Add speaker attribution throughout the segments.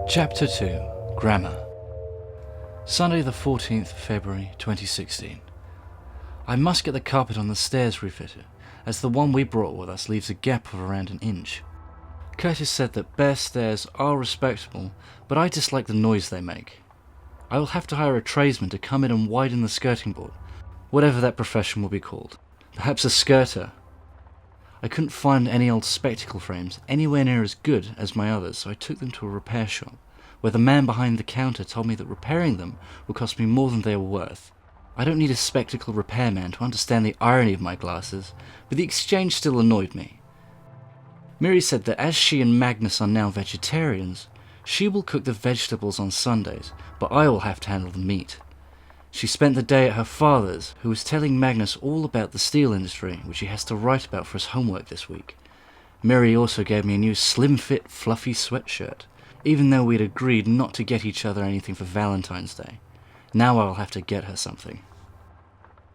Speaker 1: Chapter 2 Grammar. Sunday the 14th February 2016. I must get the carpet on the stairs refitted, as the one we brought with us leaves a gap of around an inch. Curtis said that bare stairs are respectable, but I dislike the noise they make. I will have to hire a tradesman to come in and widen the skirting board, whatever that profession will be called. Perhaps a skirter. I couldn't find any old spectacle frames anywhere near as good as my others, so I took them to a repair shop, where the man behind the counter told me that repairing them would cost me more than they were worth. I don't need a spectacle repairman to understand the irony of my glasses, but the exchange still annoyed me. Miry said that as she and Magnus are now vegetarians, she will cook the vegetables on Sundays, but I will have to handle the meat. She spent the day at her father's, who was telling Magnus all about the steel industry, which he has to write about for his homework this week. Miry also gave me a new slim-fit, fluffy sweatshirt, even though we'd agreed not to get each other anything for Valentine's Day. Now I'll have to get her something.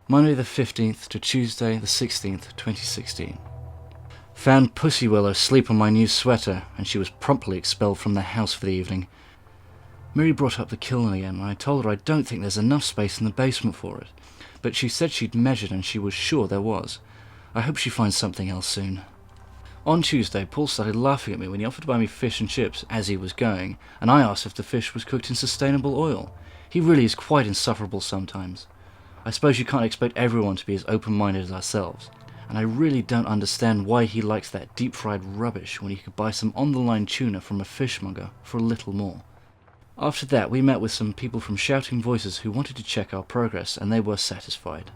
Speaker 1: Monday the 15th to Tuesday the 16th, 2016. Found Pussy Willow asleep on my new sweater, and she was promptly expelled from the house for the evening. Miry brought up the kiln again, and I told her I don't think there's enough space in the basement for it, but she said she'd measured and she was sure there was. I hope she finds something else soon. On Tuesday, Paul started laughing at me when he offered to buy me fish and chips as he was going, and I asked if the fish was cooked in sustainable oil. He really is quite insufferable sometimes. I suppose you can't expect everyone to be as open-minded as ourselves, and I really don't understand why he likes that deep-fried rubbish when he could buy some on-the-line tuna from a fishmonger for a little more. After that, we met with some people from Shouting Voices who wanted to check our progress, and they were satisfied.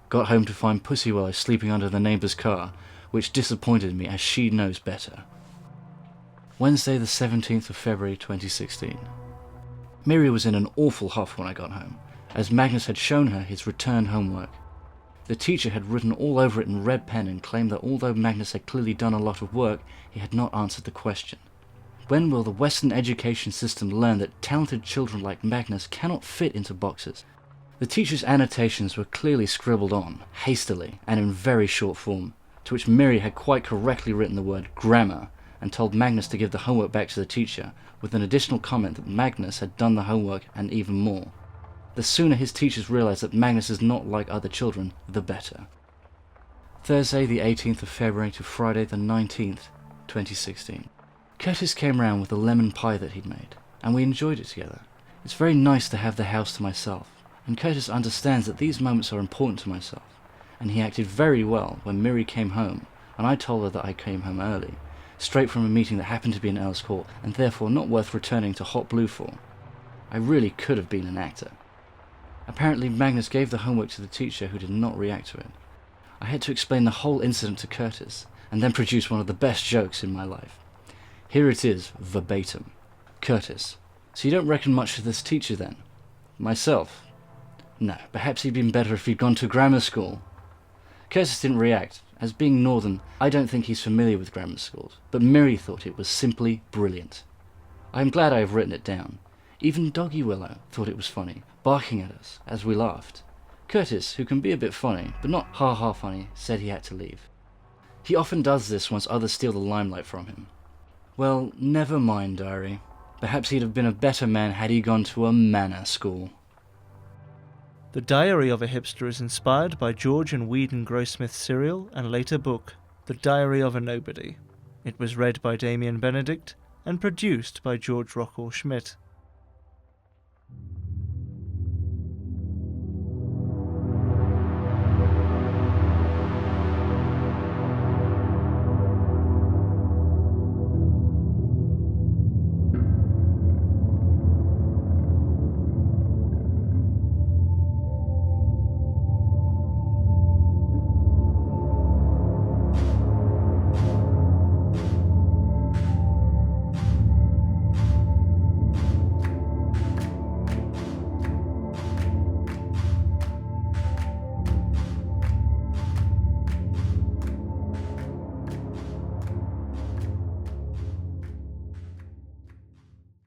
Speaker 1: Got home to find Pussy Willow sleeping under the neighbour's car, which disappointed me as she knows better. Wednesday the 17th of February 2016. Miry was in an awful huff when I got home, as Magnus had shown her his return homework. The teacher had written all over it in red pen and claimed that although Magnus had clearly done a lot of work, he had not answered the question. When will the Western education system learn that talented children like Magnus cannot fit into boxes? The teacher's annotations were clearly scribbled on, hastily, and in very short form, to which Miry had quite correctly written the word grammar, and told Magnus to give the homework back to the teacher, with an additional comment that Magnus had done the homework and even more. The sooner his teachers realise that Magnus is not like other children, the better. Thursday the 18th of February to Friday the 19th, 2016. Curtis came round with a lemon pie that he'd made, and we enjoyed it together. It's very nice to have the house to myself, and Curtis understands that these moments are important to myself, and he acted very well when Miry came home, and I told her that I came home early, straight from a meeting that happened to be in Earl's Court, and therefore not worth returning to Hot Blue for. I really could have been an actor. Apparently Magnus gave the homework to the teacher, who did not react to it. I had to explain the whole incident to Curtis, and then produce one of the best jokes in my life. Here it is, verbatim. Curtis: so you don't reckon much to this teacher then? Myself: no, perhaps he'd been better if he'd gone to grammar school. Curtis didn't react, as being northern, I don't think he's familiar with grammar schools, but Miry thought it was simply brilliant. I am glad I have written it down. Even Doggy Willow thought it was funny, barking at us as we laughed. Curtis, who can be a bit funny, but not ha-ha funny, said he had to leave. He often does this once others steal the limelight from him. Well, never mind, diary. Perhaps he'd have been a better man had he gone to a manor school.
Speaker 2: The Diary of a Hipster is inspired by Georg and Widen Grossmith's serial and later book, The Diary of a Nobody. It was read by Damien Benedict and produced by Georg Rockall-Schmidt.